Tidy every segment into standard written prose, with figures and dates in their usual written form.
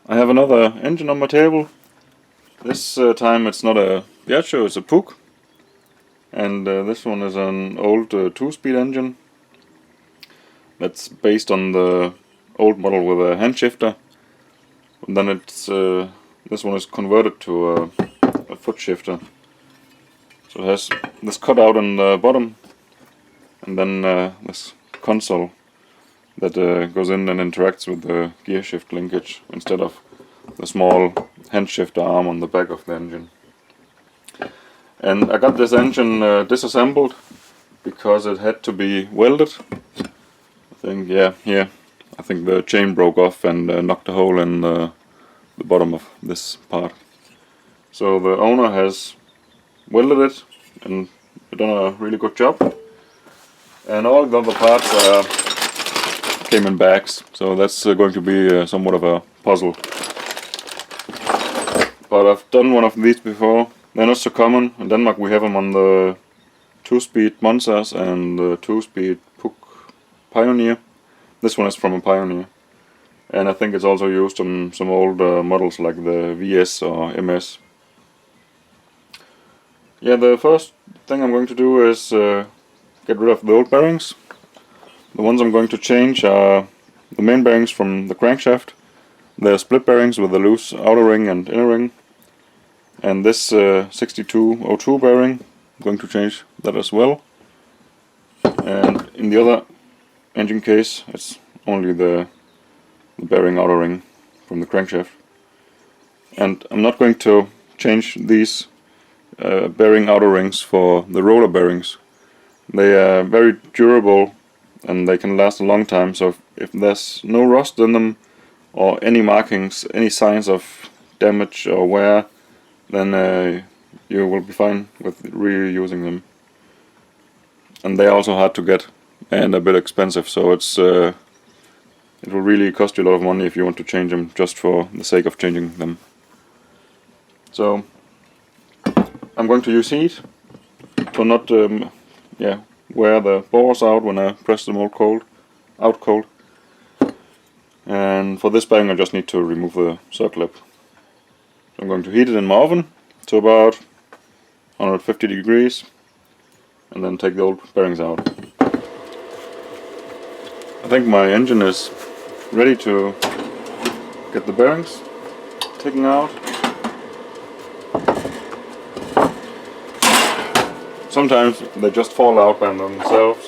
I have another engine on my table. This time it's not a Piaggio, it's a Puch. And this one is an old 2-speed engine. That's based on the old model with a hand shifter. And then it's this one is converted to a foot shifter. So it has this cutout on the bottom, and then this console that goes in and interacts with the gear shift linkage instead of the small hand shifter arm on the back of the engine. And I got this engine disassembled because it had to be welded. I think, yeah, here, I think the chain broke off and knocked a hole in the bottom of this part. So the owner has welded it and done a really good job. And all the other parts came in bags, so that's going to be somewhat of a puzzle. But I've done one of these before. They're not so common. In Denmark we have them on the 2-speed Monzas and the 2-speed Puch Pioneer. This one is from a Pioneer. And I think it's also used on some old models like the VS or MS. Yeah, the first thing I'm going to do is get rid of the old bearings. The ones I'm going to change are the main bearings from the crankshaft. They're split bearings with a loose outer ring and inner ring. And this 6202 bearing, I'm going to change that as well. And in the other engine case, it's only the bearing outer ring from the crankshaft. And I'm not going to change these bearing outer rings for the roller bearings. They are very durable and they can last a long time, so if there's no rust in them or any markings, any signs of damage or wear, then you will be fine with reusing them. And they are also hard to get and a bit expensive, so it's it will really cost you a lot of money if you want to change them just for the sake of changing them. So I'm going to use heat to not wear the bores out when I press them out cold. And for this bearing I just need to remove the circlip. So I'm going to heat it in my oven to about 150 degrees and then take the old bearings out. I think my engine is ready to get the bearings taken out. Sometimes they just fall out by themselves,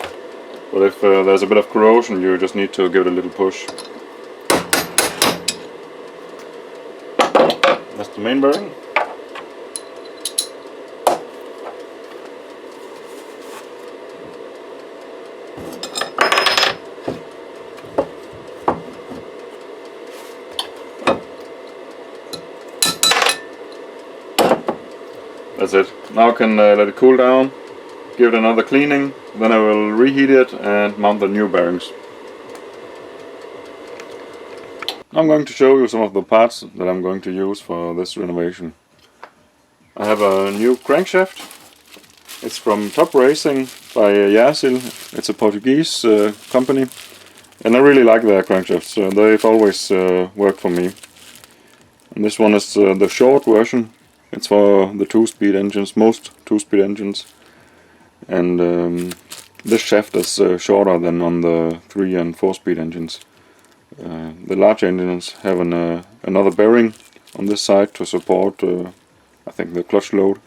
but if there's a bit of corrosion you just need to give it a little push. That's the main bearing. That's it. Now I can let it cool down, give it another cleaning, then I will reheat it and mount the new bearings. I'm going to show you some of the parts that I'm going to use for this renovation. I have a new crankshaft. It's from Top Racing by Radial. It's a Portuguese company, and I really like their crankshafts. They've always worked for me. And this one is the short version. It's for the 2-speed engines, most 2-speed engines. And this shaft is shorter than on the 3 and 4-speed engines. The large engines have another bearing on this side to support, I think, the clutch load.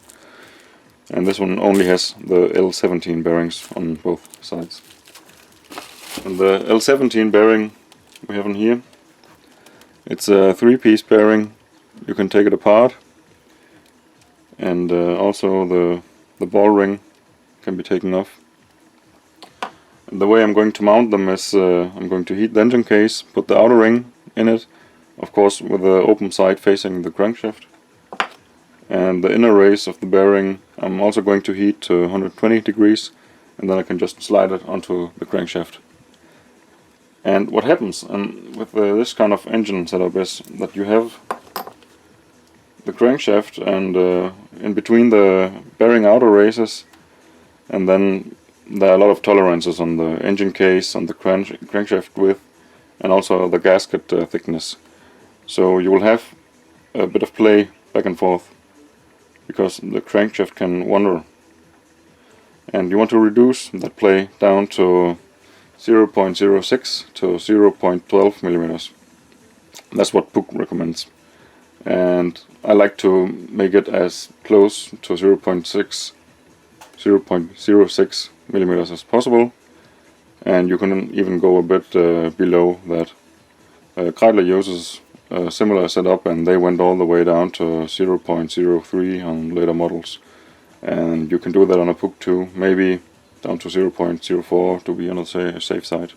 And this one only has the L17 bearings on both sides. And the L17 bearing we have in here, it's a 3-piece bearing. You can take it apart. And also the ball ring can be taken off. And the way I'm going to mount them is I'm going to heat the engine case, put the outer ring in it, of course with the open side facing the crankshaft. And the inner race of the bearing I'm also going to heat to 120 degrees, and then I can just slide it onto the crankshaft. And what happens with this kind of engine setup is that you have the crankshaft and in between the bearing outer races, and then there are a lot of tolerances on the engine case, on the crankshaft width, and also the gasket thickness. so you will have a bit of play back and forth, because the crankshaft can wander. And you want to reduce that play down to 0.06 to 0.12 millimeters. That's what Puch recommends. And I like to make it as close to 0.06 millimeters as possible. And you can even go a bit below that. Kreidler uses a similar setup, and they went all the way down to 0.03 on later models. And you can do that on a Puch too, maybe down to 0.04 to be on the safe side.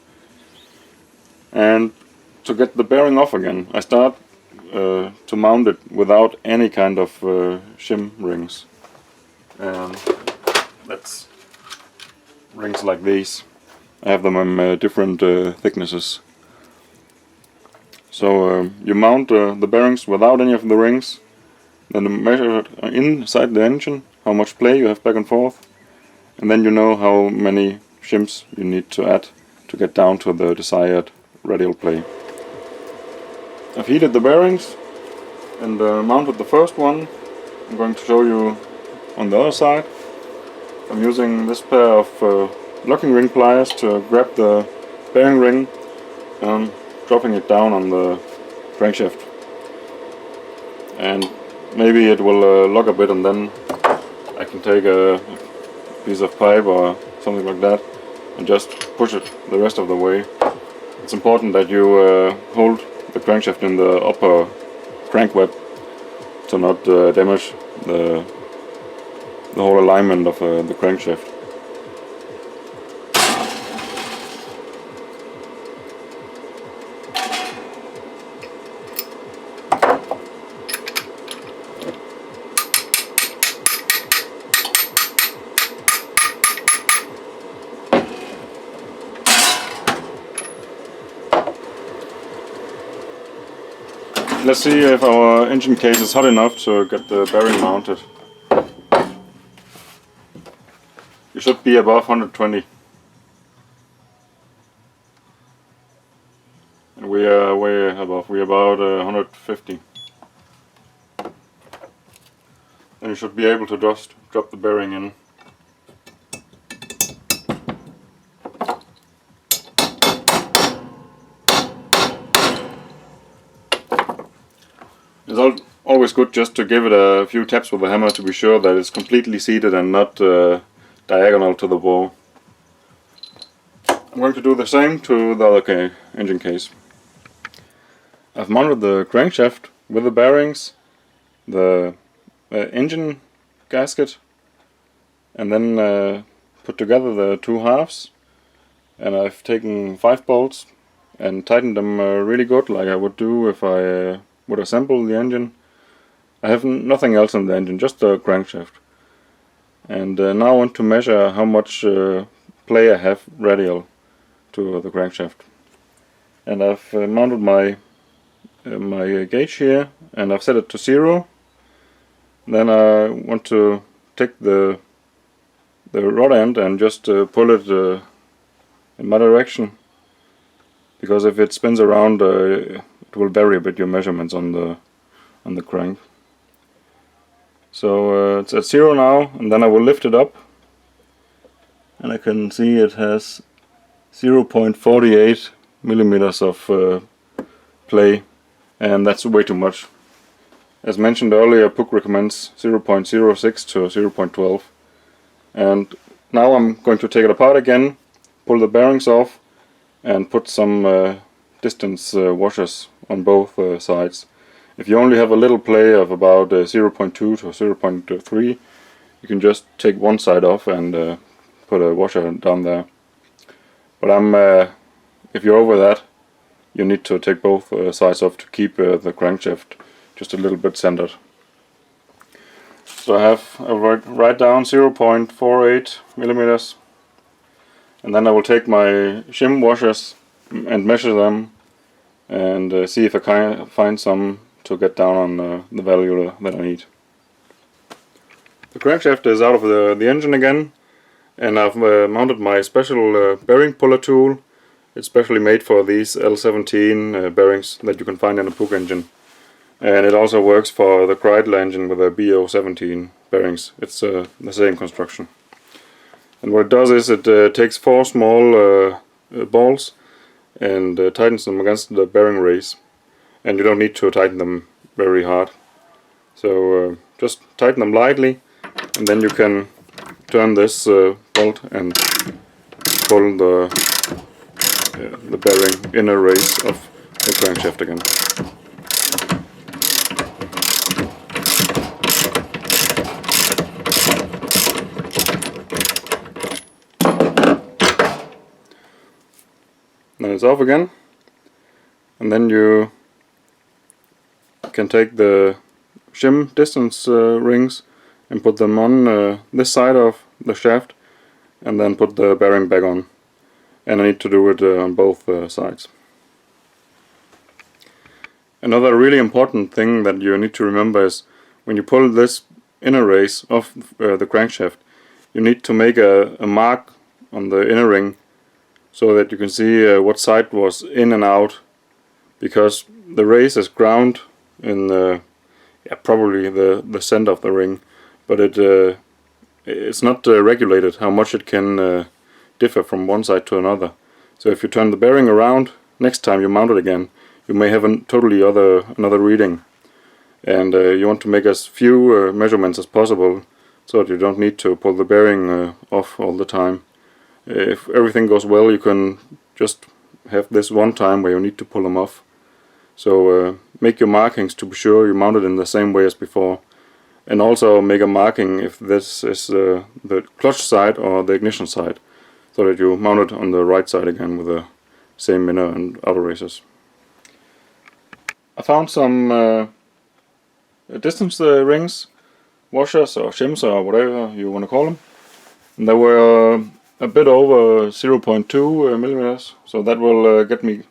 And to get the bearing off again, I start to mount it without any kind of shim rings. And that's rings like these. I have them in different thicknesses. So you mount the bearings without any of the rings, then measure it inside the engine how much play you have back and forth, and then you know how many shims you need to add to get down to the desired radial play. I've heated the bearings and mounted the first one. I'm going to show you on the other side. I'm using this pair of locking ring pliers to grab the bearing ring and dropping it down on the crankshaft. And maybe it will lock a bit, and then I can take a piece of pipe or something like that and just push it the rest of the way. It's important that you hold the crankshaft in the upper crank web to not damage the whole alignment of the crankshaft. Let's see if our engine case is hot enough to get the bearing mounted. You should be above 120. And we are way above, we're about 150. Then you should be able to just drop the bearing in. It's always good just to give it a few taps with the hammer to be sure that it's completely seated and not diagonal to the bore. I'm going to do the same to the other engine case. I've mounted the crankshaft with the bearings, the engine gasket, and then put together the two halves. And I've taken 5 bolts and tightened them really good, like I would do if I would assemble the engine. I have nothing else in the engine, just the crankshaft. And now I want to measure how much play I have radial to the crankshaft. And I've mounted my gauge here, and I've set it to 0. Then I want to take the rod end and just pull it in my direction, because if it spins around it will vary a bit your measurements on the crank. So it's at 0 now, and then I will lift it up, and I can see it has 0.48 millimeters of play, and that's way too much. As mentioned earlier, Puch recommends 0.06 to 0.12. And now I'm going to take it apart again, pull the bearings off, and put some distance washers on both sides. If you only have a little play of about 0.2 to 0.3, you can just take one side off and put a washer down there. But if you're over that, you need to take both sides off to keep the crankshaft just a little bit centered. So I write down 0.48 millimeters, and then I will take my shim washers and measure them and see if I can find some to get down on the value that I need. The crankshaft is out of the engine again, and I've mounted my special bearing puller tool. It's specially made for these L17 bearings that you can find in a Puch engine. and it also works for the Chrysler engine with the BO17 bearings. It's the same construction. And what it does is it takes 4 small balls and tightens them against the bearing race, and you don't need to tighten them very hard. So just tighten them lightly, and then you can turn this bolt and pull the bearing inner race of the crankshaft again. Then it's off again, and then you can take the shim distance rings and put them on this side of the shaft, and then put the bearing back on. And I need to do it on both sides. Another really important thing that you need to remember is when you pull this inner race off the crankshaft, you need to make a mark on the inner ring so that you can see what side was in and out, because the race is ground in probably the center of the ring, but it's not regulated how much it can differ from one side to another. So if you turn the bearing around, next time you mount it again, you may have another reading, and you want to make as few measurements as possible so that you don't need to pull the bearing off all the time. If everything goes well, you can just have this one time where you need to pull them off. So make your markings to be sure you mount it in the same way as before, and also make a marking if this is the clutch side or the ignition side, so that you mount it on the right side again with the same inner and outer races. I found some distance rings, washers or shims or whatever you want to call them, and they were a bit over 0.2 millimeters, so that will get me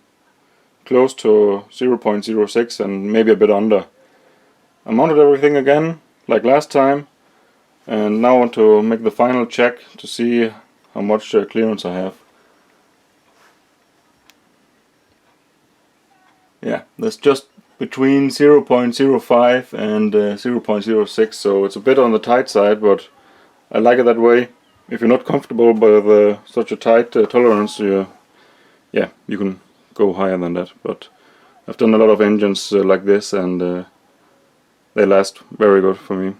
close to 0.06 and maybe a bit under. I mounted everything again like last time, and now I want to make the final check to see how much clearance I have. Yeah, that's just between 0.05 and 0.06, so it's a bit on the tight side, but I like it that way. If you're not comfortable with such a tight tolerance, you can go higher than that. But I've done a lot of engines like this, and they last very good for me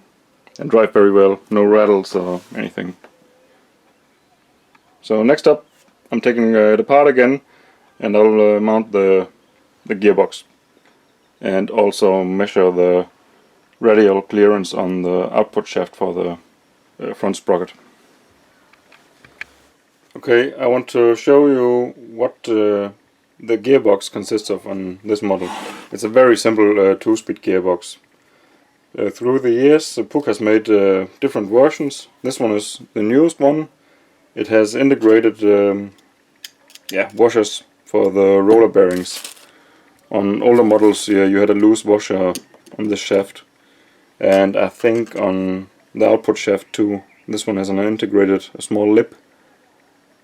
and drive very well, no rattles or anything. So next up, I'm taking it apart again, and I'll mount the gearbox and also measure the radial clearance on the output shaft for the front sprocket. Okay, I want to show you what the gearbox consists of on this model. It's a very simple 2-speed gearbox. Through the years, Puch has made different versions. This one is the newest one. It has integrated washers for the roller bearings. On older models you had a loose washer on this shaft, and I think on the output shaft too. This one has an integrated small lip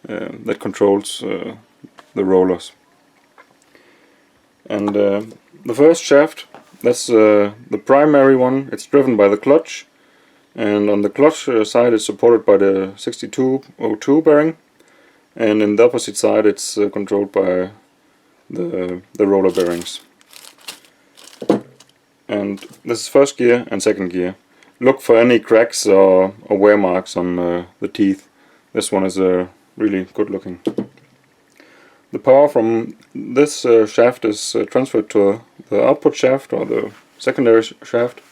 that controls the rollers. And the first shaft, that's the primary one. It's driven by the clutch, and on the clutch side it's supported by the 6202 bearing, and in the opposite side it's controlled by the roller bearings. And this is first gear and second gear. Look for any cracks or wear marks on the teeth. This one is really good looking. The power from this shaft is transferred to the output shaft or the secondary shaft.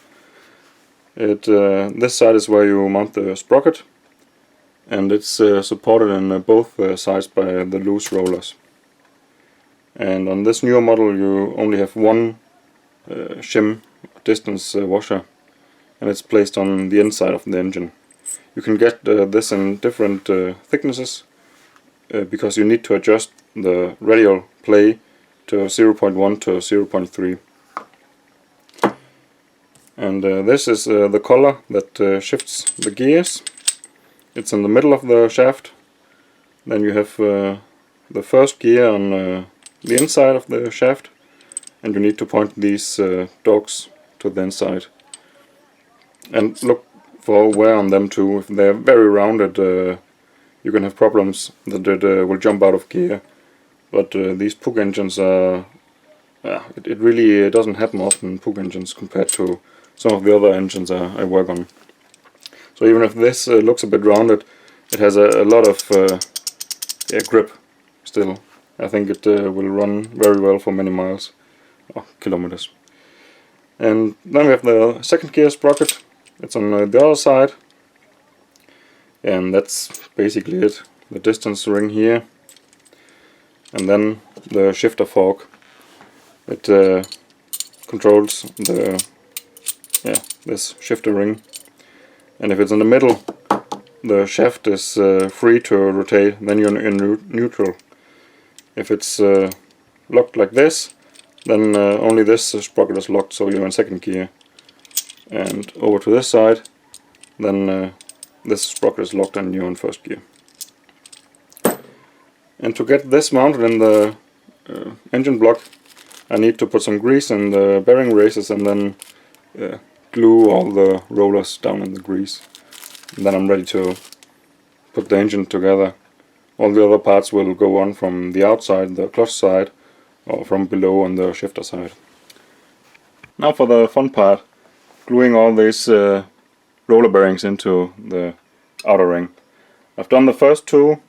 This side is where you mount the sprocket, and it's supported in both sides by the loose rollers. And on this newer model you only have one shim distance washer, and it's placed on the inside of the engine. You can get this in different thicknesses because you need to adjust the radial play to 0.1 to 0.3. And this is the collar that shifts the gears. It's in the middle of the shaft. Then you have the first gear on the inside of the shaft, and you need to point these dogs to the inside. And look for wear on them too. If they're very rounded, you can have problems that it will jump out of gear. But these Puch engines are, it really doesn't happen often, Puch engines, compared to some of the other engines I work on. So even if this looks a bit rounded, it has a lot of grip still. I think it will run very well for many miles or kilometers. And then we have the second gear sprocket. It's on the other side, and that's basically it. The distance ring here, and then the shifter fork. It controls the this shifter ring, and if it's in the middle, the shaft is free to rotate. Then you're in neutral. If it's locked like this, then only this sprocket is locked, so you're in second gear. And over to this side, then this sprocket is locked and you're in first gear. And to get this mounted in the engine block, I need to put some grease in the bearing races and then glue all the rollers down in the grease. And then I'm ready to put the engine together. All the other parts will go on from the outside, the clutch side, or from below on the shifter side. Now for the fun part, gluing all these roller bearings into the outer ring. I've done the first two.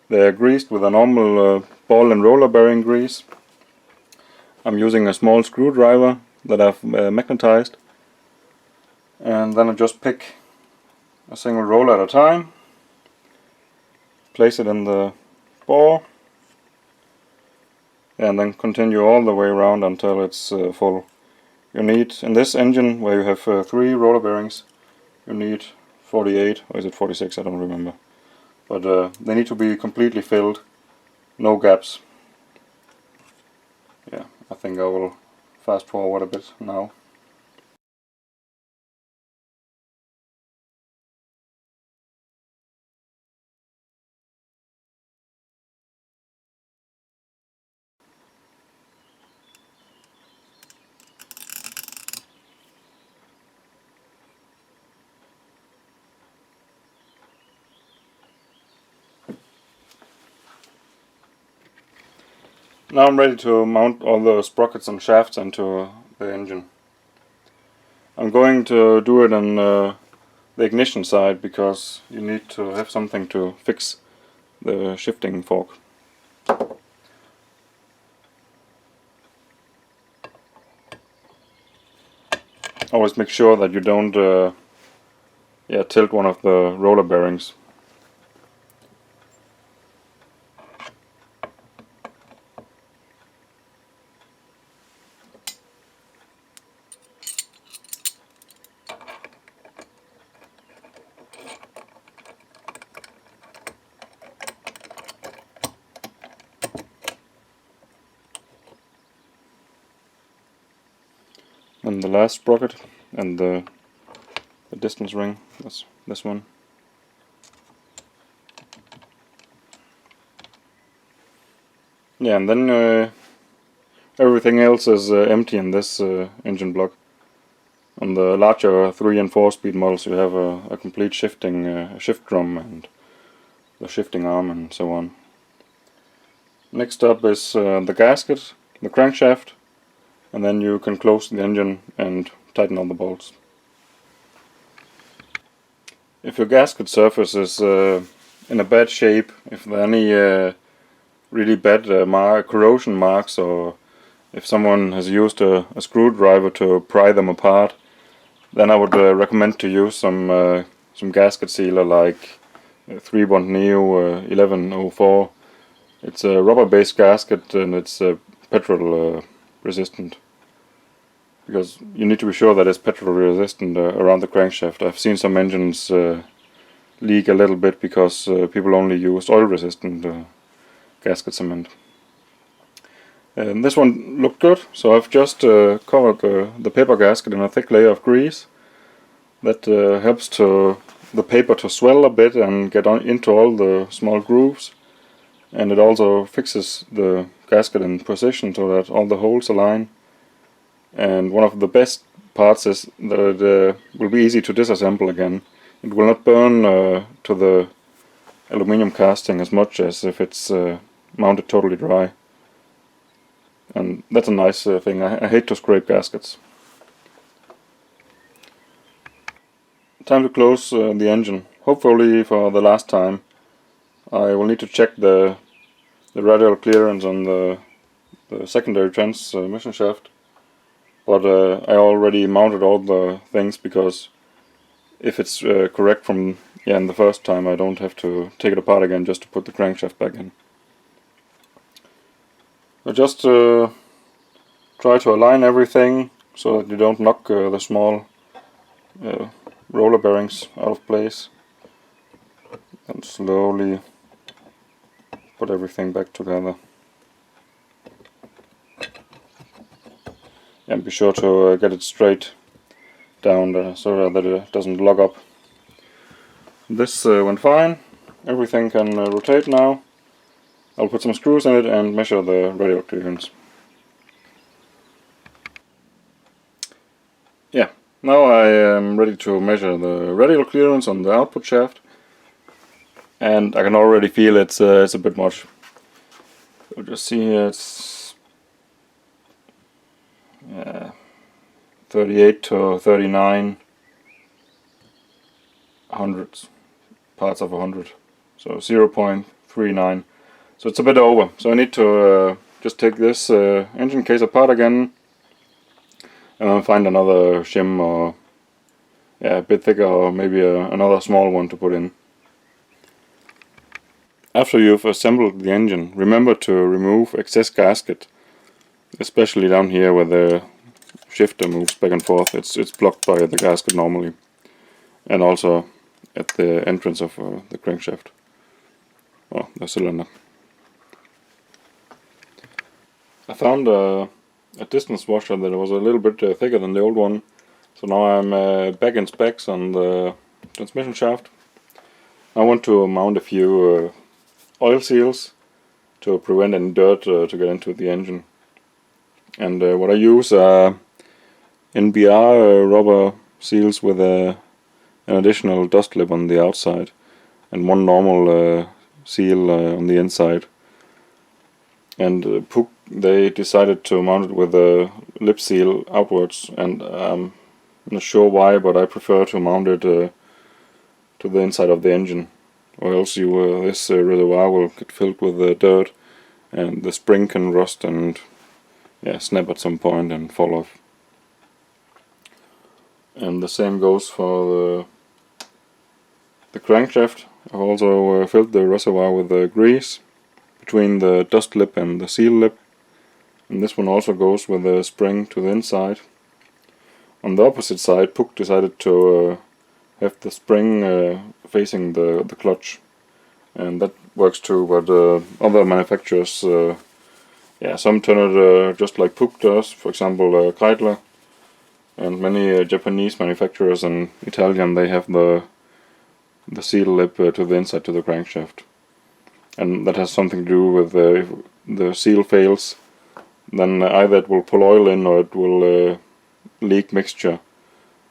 They're greased with a normal ball and roller bearing grease. I'm using a small screwdriver that I've magnetized, and then I just pick a single roller at a time, place it in the bore, and then continue all the way around until it's full. You need, in this engine where you have 3 roller bearings, you need 48, or is it 46, I don't remember. But they need to be completely filled, no gaps. Yeah, I think I will fast forward a bit now. Now I'm ready to mount all the sprockets and shafts into the engine. I'm going to do it on the ignition side because you need to have something to fix the shifting fork. Always make sure that you don't tilt one of the roller bearings. And the last sprocket and the distance ring, that's this one. Yeah, and then everything else is empty in this engine block. On the larger 3 and 4 speed models you have a complete shifting shift drum and the shifting arm and so on. Next up is the gasket, the crankshaft, and then you can close the engine and tighten all the bolts. If your gasket surface is in a bad shape, if there are any really bad corrosion marks, or if someone has used a screwdriver to pry them apart, then I would recommend to use some gasket sealer like 3-Bond Neo 1104. It's a rubber-based gasket and it's petrol resistant, because you need to be sure that it's petrol resistant around the crankshaft. I've seen some engines leak a little bit because people only used oil resistant gasket cement. And this one looked good, so I've just covered the paper gasket in a thick layer of grease. That helps the paper to swell a bit and get into all the small grooves, and it also fixes the gasket in position so that all the holes align. and one of the best parts is that it will be easy to disassemble again. It will not burn to the aluminium casting as much as if it's mounted totally dry. And that's a nice thing. I hate to scrape gaskets. Time to close the engine. Hopefully for the last time. I will need to check the radial clearance on the secondary transmission shaft. But I already mounted all the things, because if it's correct from in the first time, I don't have to take it apart again just to put the crankshaft back in. I just try to align everything so that you don't knock the small roller bearings out of place, and slowly put everything back together. And be sure to get it straight down so that it doesn't log up. This went fine. Everything can rotate now. I'll put some screws in it and measure the radial clearance. Yeah, now I am ready to measure the radial clearance on the output shaft, and I can already feel it's a bit much. So just see here, it's 38 to 39 hundredths, parts of 100, so 0.39. So it's a bit over. So I need to just take this engine case apart again, and then find another shim, or a bit thicker, or maybe another small one to put in. After you've assembled the engine, remember to remove excess gasket, especially down here where the shifter moves back and forth. It's blocked by the gasket normally, and also at the entrance of the crankshaft, or the cylinder. I found a distance washer that was a little bit thicker than the old one, so now I'm back in specs on the transmission shaft. I want to mount a few oil seals to prevent any dirt to get into the engine. And what I use are NBR rubber seals with an additional dust lip on the outside, and one normal seal on the inside. And Puch, they decided to mount it with a lip seal outwards, and I'm not sure why, but I prefer to mount it to the inside of the engine, or else this reservoir will get filled with dirt, and the spring can rust and snap at some point and fall off. And the same goes for the crankshaft. I've also filled the reservoir with grease between the dust lip and the seal lip, and this one also goes with a spring to the inside. On the opposite side, Puch decided to have the spring facing the clutch, and that works too, but other manufacturers, some turn it just like Puch does, for example Kreidler, and many Japanese manufacturers and Italian, they have the seal lip to the inside to the crankshaft. And that has something to do with if the seal fails, then either it will pull oil in or it will leak mixture.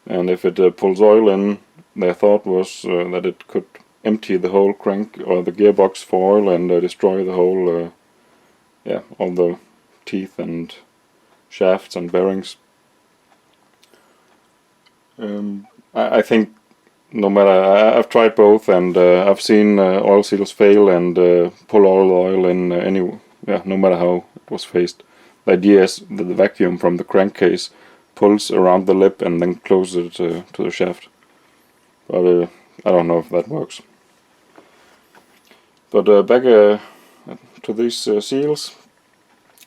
And if it pulls oil in, their thought was that it could empty the whole crank or the gearbox for oil and destroy the whole, all the teeth and shafts and bearings. I think no matter, I've tried both, and I've seen oil seals fail and pull all the oil in no matter how it was faced. The idea is that the vacuum from the crankcase pulls around the lip and then closes it to the shaft. But I don't know if that works. But back to these seals.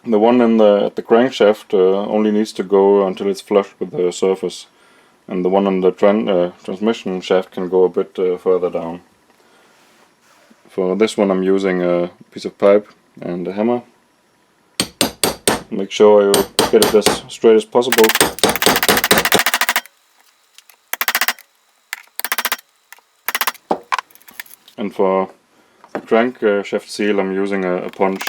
The one at the crankshaft only needs to go until it's flush with the surface, and the one on the transmission shaft can go a bit further down. For this one I'm using a piece of pipe and a hammer. Make sure you get it as straight as possible. And for the crankshaft seal I'm using a punch.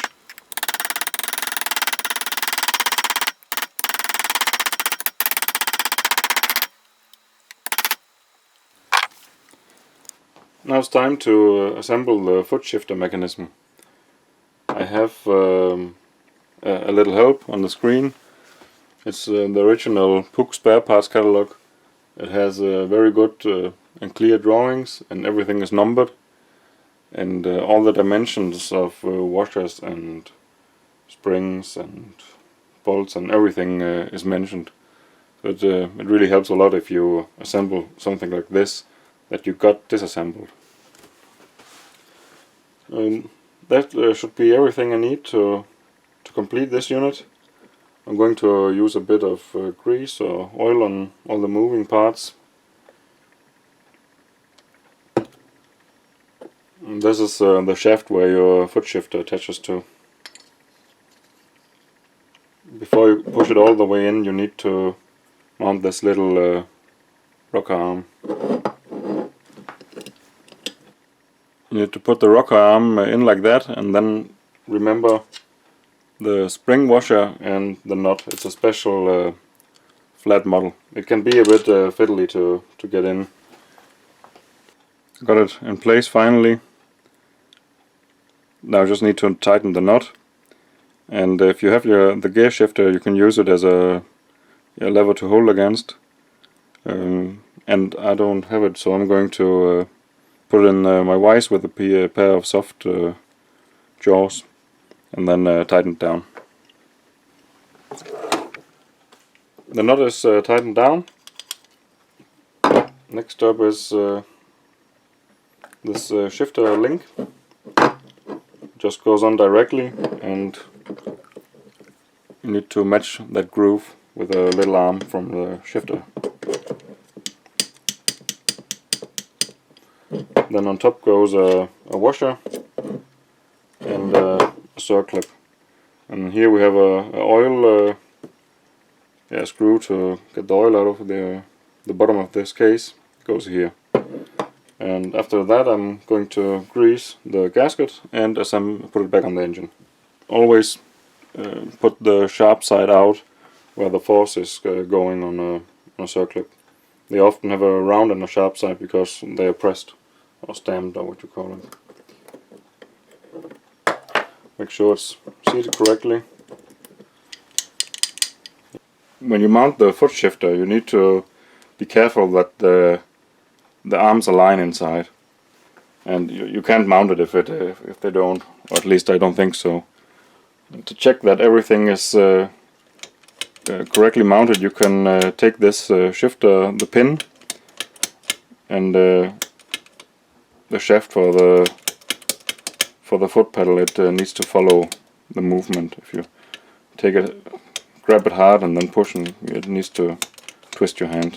Now it's time to assemble the foot shifter mechanism. I have a little help on the screen. It's the original Puch spare parts catalog. It has very good and clear drawings, and everything is numbered, and all the dimensions of washers and springs and bolts and everything is mentioned. But it really helps a lot if you assemble something like this that you got disassembled. That should be everything I need to complete this unit. I'm going to use a bit of grease or oil on all the moving parts. And this is the shaft where your foot shifter attaches to. Before you push it all the way in, you need to mount this little rocker arm. You need to put the rocker arm in like that, and then remember the spring washer and the nut. It's a special flat model. It can be a bit fiddly to get in. Got it in place finally. Now I just need to tighten the knot. And if you have the gear shifter, you can use it as a lever to hold against. And I don't have it, so I'm going to put it in my vise with a pair of soft jaws, and then tighten it down. The knot is tightened down. Next up is this shifter link. Just goes on directly, and you need to match that groove with a little arm from the shifter. Then on top goes a washer and a circlip. And here we have a oil screw to get the oil out of the bottom of this case. It goes here. And after that I'm going to grease the gasket and put it back on the engine. Always put the sharp side out where the force is going on a circlip. They often have a round and a sharp side because they are pressed or stamped, or what you call it. Make sure it's seated correctly. When you mount the foot shifter, you need to be careful that the arms align inside, and you can't mount it if they don't, or at least I don't think so. And to check that everything is correctly mounted, you can take this shifter, the pin, and the shaft for the foot pedal. It needs to follow the movement. If you take it, grab it hard and then push, and it needs to twist your hand.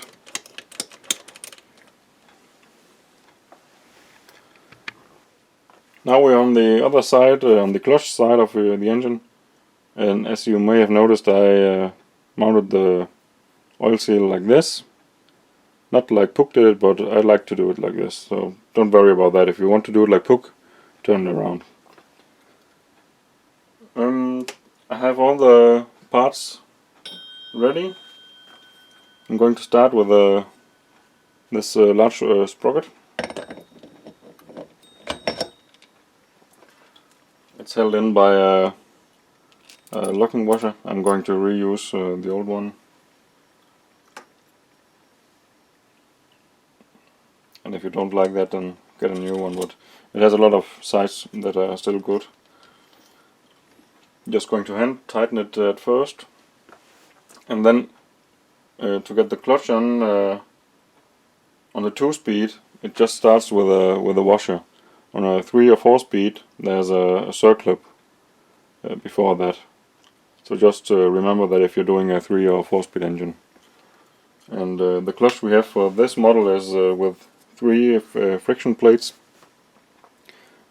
Now we're on the other side, on the clutch side of the engine, and as you may have noticed, I mounted the oil seal like this. Not like Puch did it, but I like to do it like this, so don't worry about that. If you want to do it like Puch, turn it around. I have all the parts ready. I'm going to start with this large sprocket. It's held in by a locking washer. I'm going to reuse the old one. And if you don't like that, then get a new one, but it has a lot of sides that are still good. Just going to hand tighten it at first, and then to get the clutch on the 2-speed, it just starts with a washer. On a 3 or 4-speed, there's a circlip before that. So just remember that if you're doing a 3 or 4-speed engine. And the clutch we have for this model is with 3 friction plates,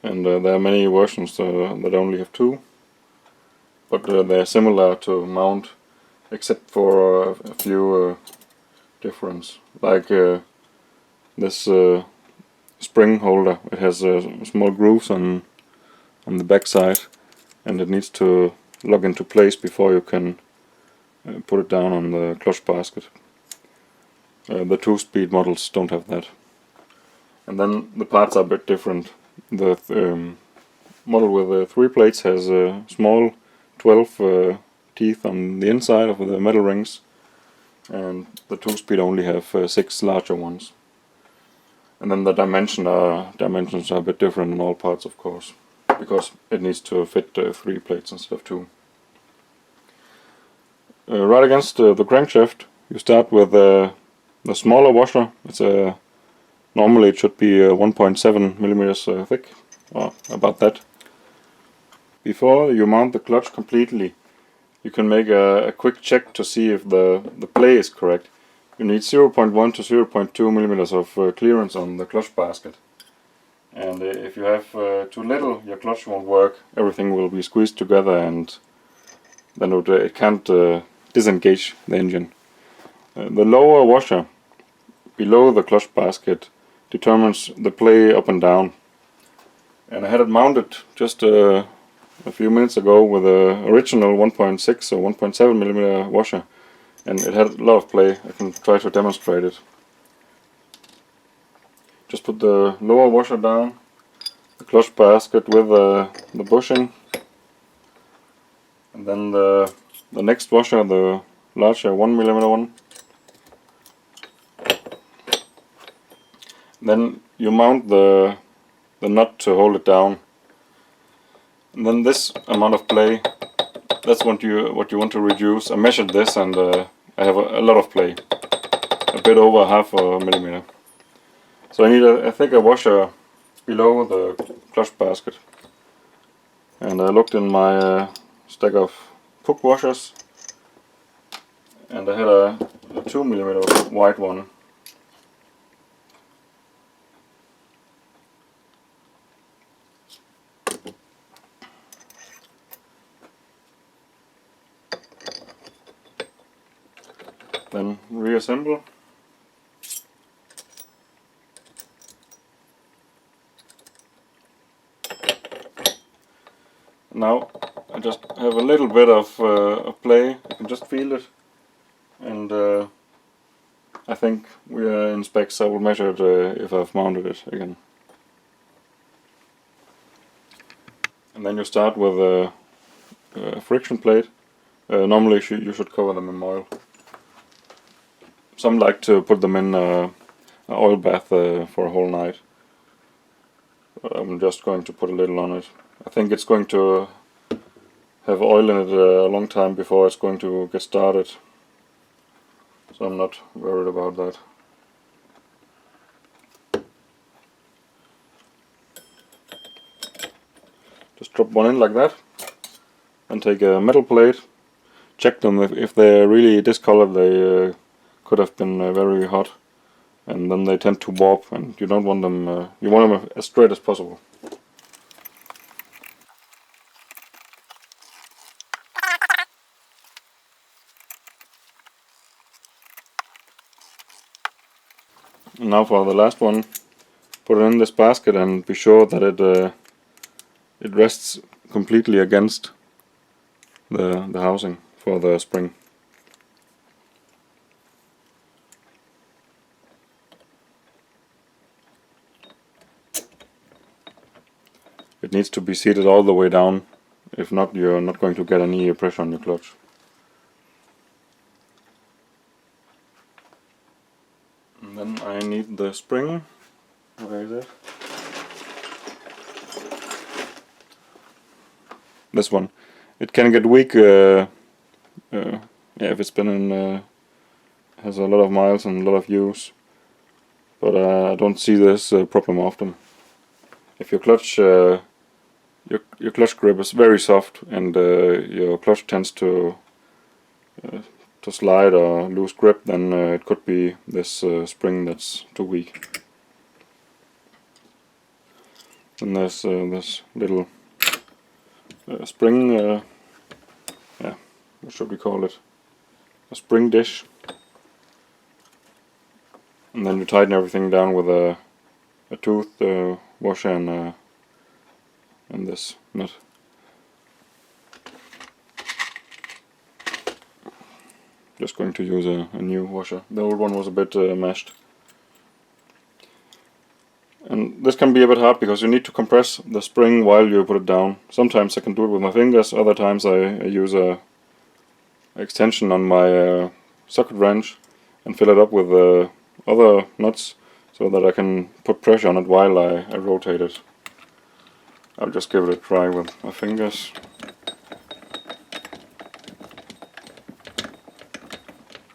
and there are many versions that only have 2, but they're similar to mount, except for a few difference. Like this spring holder, it has small grooves on the back side, and it needs to lock into place before you can put it down on the clutch basket. The 2-speed models don't have that. And then the parts are a bit different. The model with the 3 plates has a small 12 teeth on the inside of the metal rings, and the 2-speed only have 6 larger ones. And then the dimensions are a bit different in all parts, of course, because it needs to fit 3 plates instead of 2. Right against the crankshaft, you start with the smaller washer. It's normally it should be 1.7 millimeters thick, or about that. Before you mount the clutch completely, you can make a quick check to see if the play is correct. You need 0.1 to 0.2 millimeters of clearance on the clutch basket. And if you have too little, your clutch won't work. Everything will be squeezed together, and then it can't disengage the engine. The lower washer below the clutch basket determines the play up and down. And I had it mounted just a few minutes ago with a original 1.6 or 1.7 millimeter washer, and it had a lot of play. I can try to demonstrate it. Just put the lower washer down, the clutch basket with the bushing, and then the next washer, the larger 1 millimeter one. Then you mount the nut to hold it down. And then this amount of play, that's what you want to reduce. I measured this, and I have a lot of play, a bit over half a millimeter. So I need a thicker washer below the clutch basket. And I looked in my stack of Puch washers, and I had a 2 millimeter wide one. Then reassemble. Now I just have a little bit of play. I can just feel it, and I think we are in specs. I will measure it if I've mounted it again. And then you start with a friction plate. Normally you should cover them in oil. Some like to put them in an oil bath for a whole night. I'm just going to put a little on it. I think it's going to have oil in it a long time before it's going to get started, so I'm not worried about that. Just drop one in like that, and take a metal plate. Check them if they're really discolored. They could have been very hot, and then they tend to warp, and you don't want them. You want them as straight as possible. And now for the last one, put it in this basket and be sure that it rests completely against the housing for the spring. It needs to be seated all the way down. If not, you're not going to get any pressure on your clutch. And then I need the spring. Where is it? This one. It can get weak yeah, if it's been in has a lot of miles and a lot of use. But I don't see this problem often. If your clutch your clutch grip is very soft, and your clutch tends to slide or lose grip, then it could be this spring that's too weak. And there's this little spring, yeah, what should we call it? A spring dish. And then you tighten everything down with a tooth washer and this nut. Just going to use a new washer. The old one was a bit mashed. And this can be a bit hard because you need to compress the spring while you put it down. Sometimes I can do it with my fingers, other times I use a extension on my socket wrench and fill it up with other nuts so that I can put pressure on it while I rotate it. I'll just give it a try with my fingers.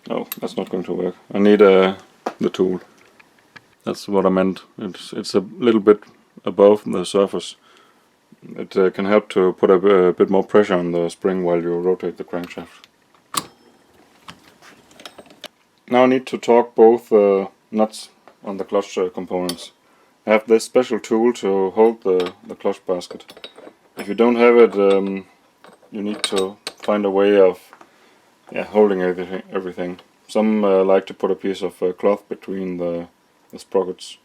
No, that's not going to work. I need the tool. That's what I meant. It's a little bit above the surface. It can help to put a bit more pressure on the spring while you rotate the crankshaft. Now I need to torque both nuts on the clutch components. I have this special tool to hold the clutch basket. If you don't have it, you need to find a way of holding everything. Some like to put a piece of cloth between the sprockets,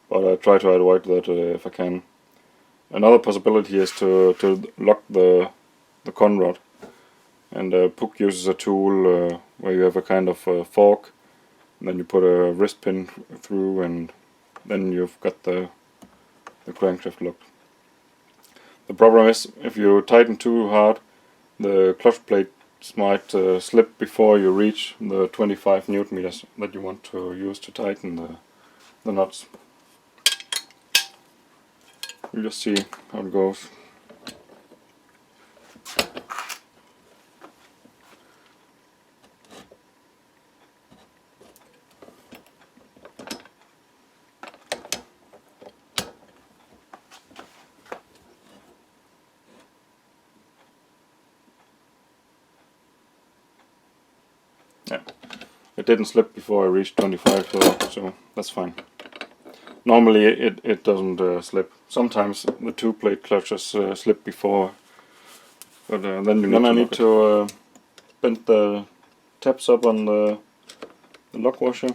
but I try to avoid that if I can. Another possibility is to lock the con rod, and Puch uses a tool where you have a kind of fork, and then you put a wrist pin through, and then you've got the crankshaft locked. The problem is, if you tighten too hard, the clutch plates might slip before you reach the 25 Newton meters that you want to use to tighten the nuts. You just see how it goes. Yeah, it didn't slip before I reached 25, so that's fine. Normally it doesn't slip. Sometimes the two-plate clutches slip before, but then I need to bend the tabs up on the lock washer.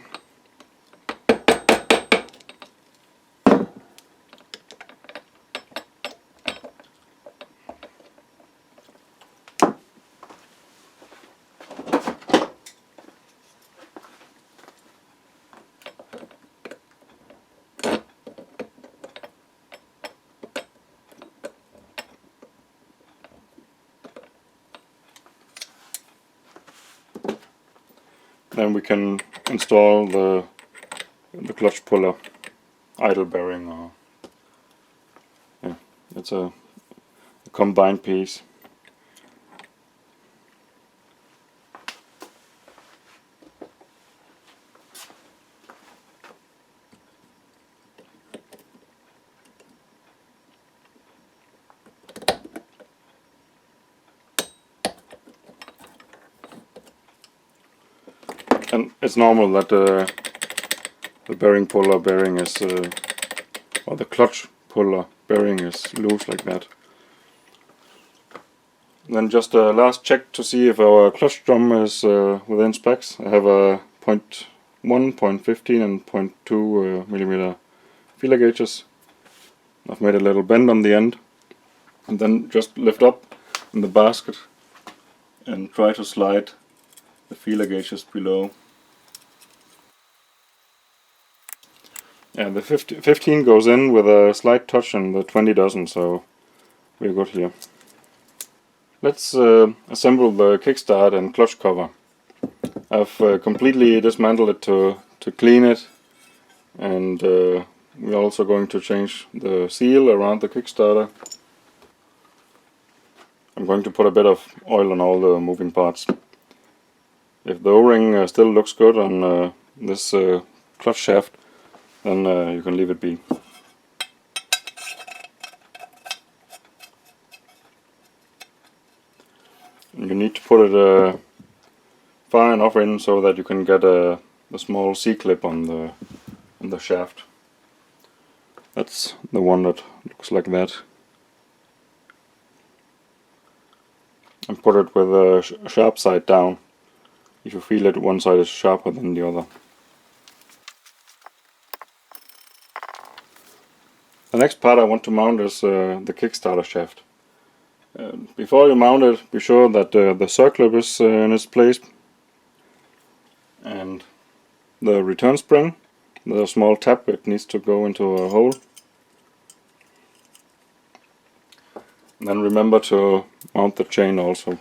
Then we can install the clutch puller idle bearing, or it's a combined piece. And it's normal that the bearing puller bearing is, or the clutch puller bearing is loose like that. Then just a last check to see if our clutch drum is within specs. I have a 0.1, 0.15 and 0.2 millimeter feeler gauges. I've made a little bend on the end, and then just lift up in the basket and try to slide the feeler gauges below. Yeah, the 15 goes in with a slight touch and the 20 doesn't, so we're good here. Let's assemble the kickstart and clutch cover. I've completely dismantled it to clean it, and we're also going to change the seal around the Kickstarter. I'm going to put a bit of oil on all the moving parts. If the O-ring still looks good on this clutch shaft, then you can leave it be. You need to put it far enough in so that you can get a small C-clip on the shaft. That's the one that looks like that. And put it with a sharp side down. If you feel it, one side is sharper than the other. The next part I want to mount is the Kickstarter shaft. Before you mount it, be sure that the circlip is in its place, and the return spring the small tab, it needs to go into a hole. And then remember to mount the chain also.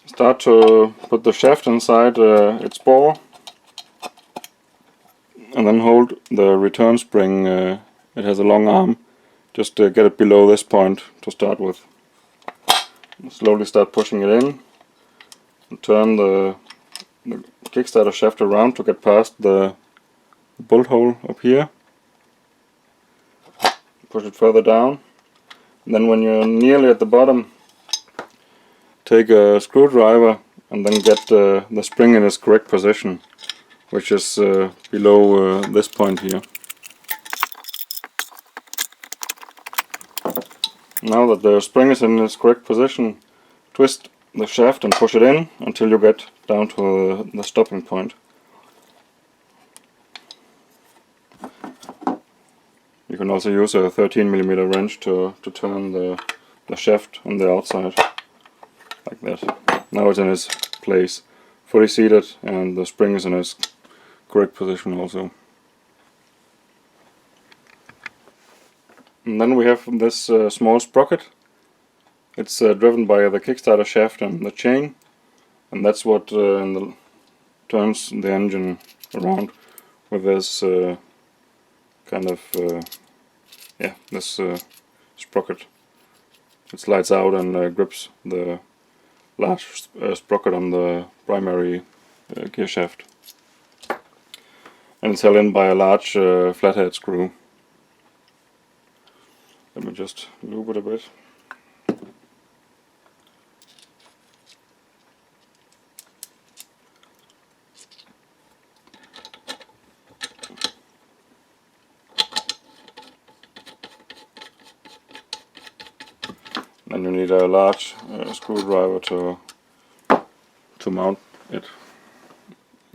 Start to put the shaft inside its bore, and then hold the return spring. It has a long arm. Just get it below this point to start with. Slowly start pushing it in, and turn the Kickstarter shaft around to get past the bolt hole up here. Push it further down, and then when you're nearly at the bottom, take a screwdriver and then get the spring in its correct position, which is below this point here. Now that the spring is in its correct position, twist the shaft and push it in until you get down to the stopping point. You can also use a 13mm wrench to turn the shaft on the outside, like that. Now it's in its place, fully seated, and the spring is in its correct position also. And then we have this small sprocket. It's driven by the Kickstarter shaft and the chain, and that's what turns the engine around with this kind of this sprocket. It slides out and grips the large sprocket on the primary gear shaft, and it's held in by a large flathead screw. Let me just lube it a bit. Then you need a large screwdriver to mount it.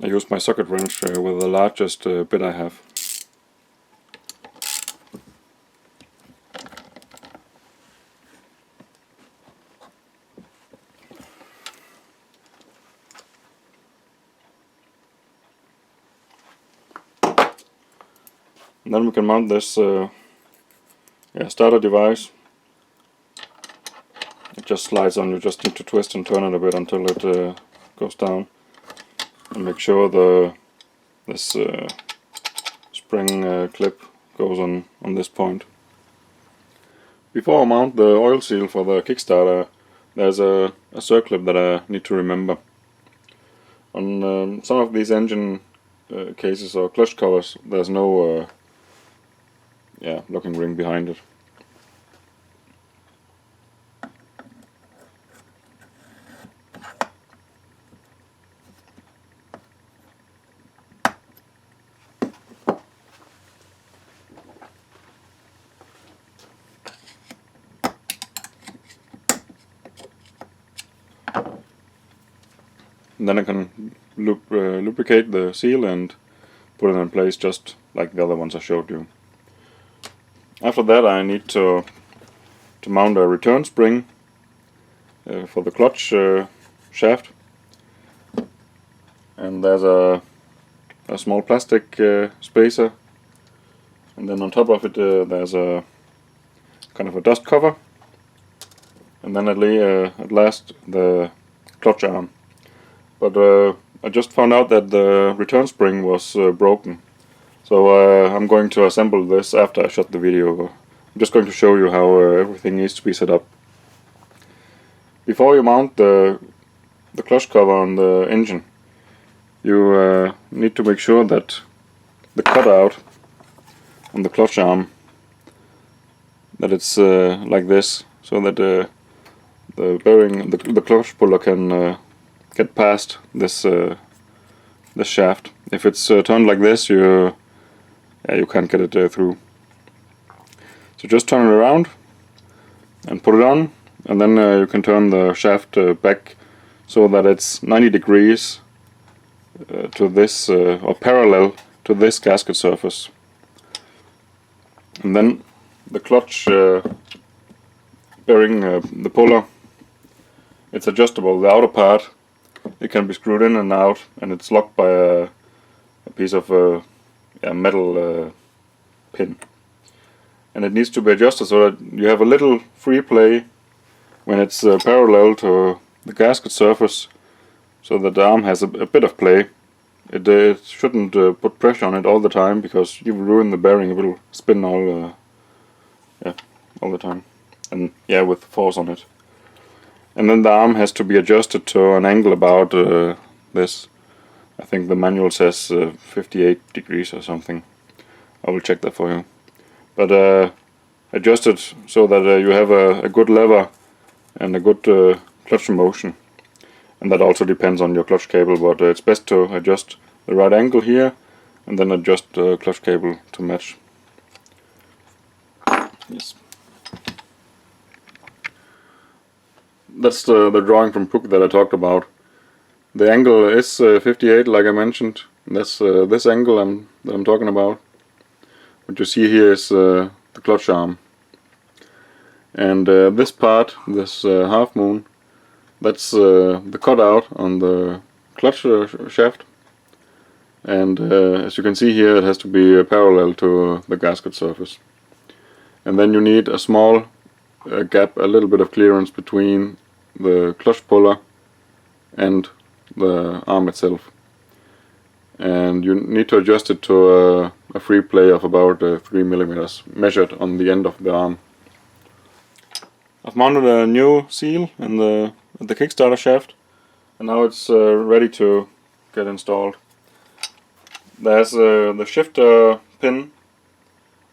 I use my socket wrench with the largest bit I have. And then we can mount this starter device. It just slides on. You just need to twist and turn it a bit until it goes down, and make sure this spring clip goes on this point. Before I mount the oil seal for the Kickstarter, there's a circlip that I need to remember. On some of these engine cases or clutch covers, there's no locking ring behind it. And then I can lubricate the seal and put it in place just like the other ones I showed you. After that, I need to mount a return spring for the clutch shaft, and there's a small plastic spacer, and then on top of it there's a kind of a dust cover, and then at last the clutch arm. But I just found out that the return spring was broken, so I'm going to assemble this after I shot the video. I'm just going to show you how everything needs to be set up. Before you mount the clutch cover on the engine, you need to make sure that the cutout on the clutch arm, that it's like this, so that the bearing, the clutch puller can get past this shaft. If it's turned like this, you can't get it through. So just turn it around and put it on, and then you can turn the shaft back so that it's 90 degrees to this or parallel to this gasket surface. And then the clutch bearing, the puller, it's adjustable. The outer part, it can be screwed in and out, and it's locked by a piece of metal pin. And it needs to be adjusted so that you have a little free play when it's parallel to the gasket surface, so that the arm has a bit of play. It shouldn't put pressure on it all the time, because you will ruin the bearing. It will spin all the time, and with force on it. And then the arm has to be adjusted to an angle about this. I think the manual says 58 degrees or something. I will check that for you. But adjust it so that you have a good lever and a good clutch motion. And that also depends on your clutch cable, but it's best to adjust the right angle here and then adjust the clutch cable to match. Yes. That's the drawing from Puch that I talked about. The angle is 58, like I mentioned. That's this angle that I'm talking about. What you see here is the clutch arm. And this part, this half moon, that's the cutout on the clutch shaft. And as you can see here, it has to be parallel to the gasket surface. And then you need a small gap, a little bit of clearance between the clutch puller and the arm itself. And you need to adjust it to a free play of about 3 millimeters, measured on the end of the arm. I've mounted a new seal in the Kickstarter shaft, and now it's ready to get installed. There's the shifter pin,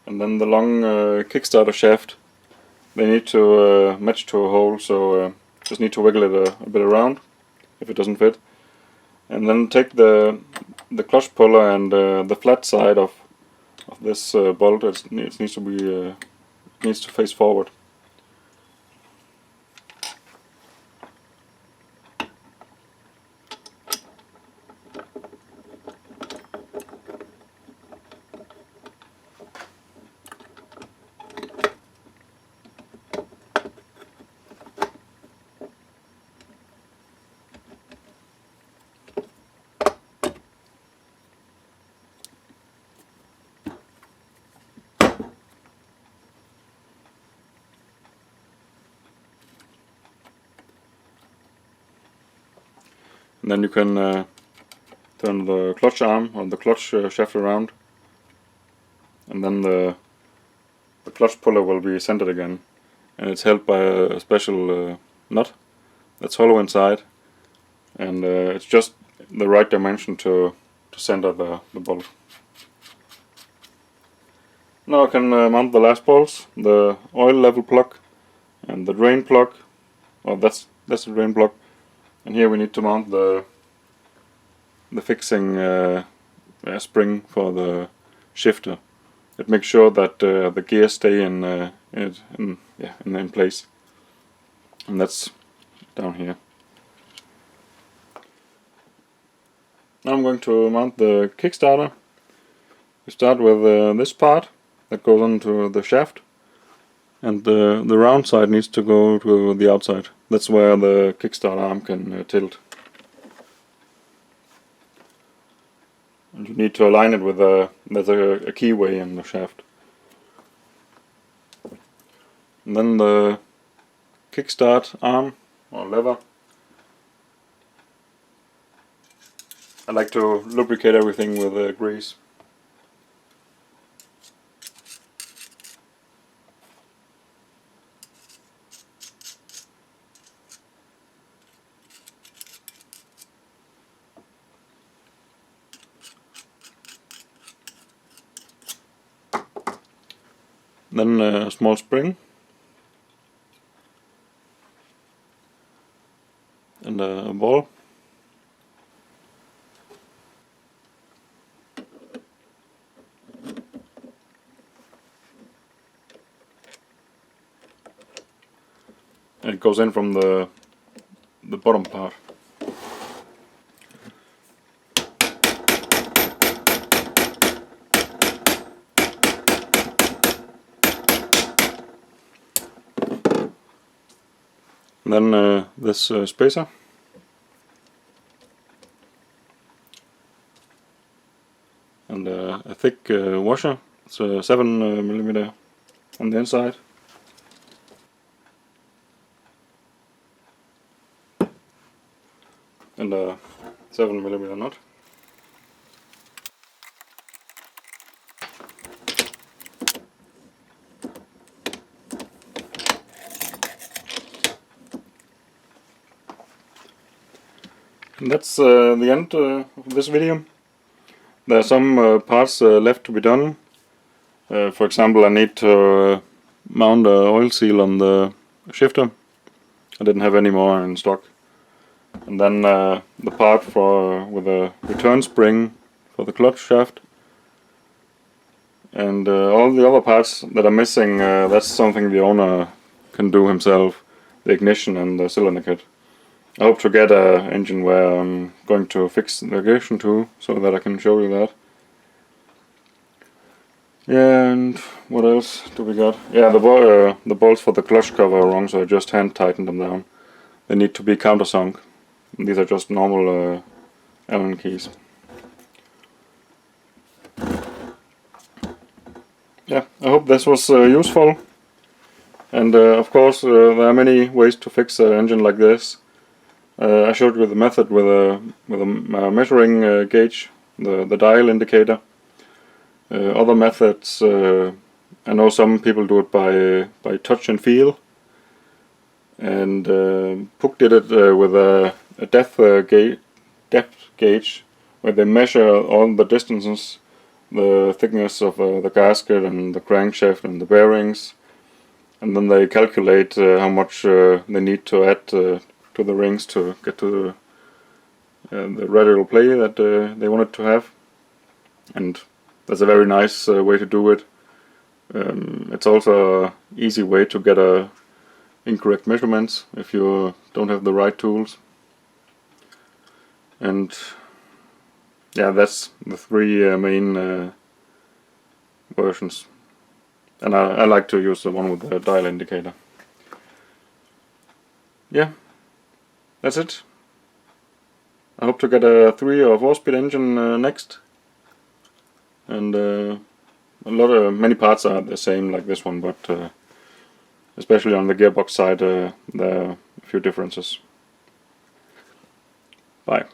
and then the long Kickstarter shaft. They need to match to a hole, so just need to wiggle it a bit around if it doesn't fit. And then take the clutch puller and the flat side of this bolt. It needs to face forward. And then you can turn the clutch arm or the clutch shaft around, and then the clutch puller will be centered again, and it's held by a special nut that's hollow inside, and it's just the right dimension to center the bolt. Now I can mount the last bolts, the oil level plug and the drain plug. Oh, that's the drain plug. And here we need to mount the fixing spring for the shifter. It makes sure that the gears stay in place. And that's down here. Now I'm going to mount the Kickstarter. We start with this part that goes onto the shaft, and the round side needs to go to the outside. That's where the Kickstarter arm can tilt. And you need to align it with there's a keyway in the shaft. And then the kickstart arm or lever. I like to lubricate everything with grease. Then a small spring and a ball. And it goes in from the bottom part. And then this spacer. And a thick washer. It's 7mm on the inside. And a 7mm nut. And that's the end of this video. There are some parts left to be done. For example, I need to mount a oil seal on the shifter. I didn't have any more in stock. And then the part with a return spring for the clutch shaft. And all the other parts that are missing, that's something the owner can do himself. The ignition and the cylinder kit. I hope to get an engine where I'm going to fix the ignition too, so that I can show you that. Yeah, and what else do we got? Yeah, the bolts for the clutch cover are wrong, so I just hand tightened them down. They need to be countersunk. These are just normal Allen keys. Yeah, I hope this was useful. And of course, there are many ways to fix an engine like this. I showed you the method with a measuring gauge, the dial indicator. Other methods, I know some people do it by touch and feel. And Puch did it with a depth gauge, where they measure all the distances, the thickness of the gasket and the crankshaft and the bearings, and then they calculate how much they need to add to the rings to get to the radial play that they wanted to have. And that's a very nice way to do it. It's also an easy way to get incorrect measurements if you don't have the right tools. And yeah, that's the three main versions. And I like to use the one with the dial indicator. Yeah, that's it. I hope to get a 3 or 4-speed engine next. And many parts are the same like this one, but especially on the gearbox side there are a few differences. Bye.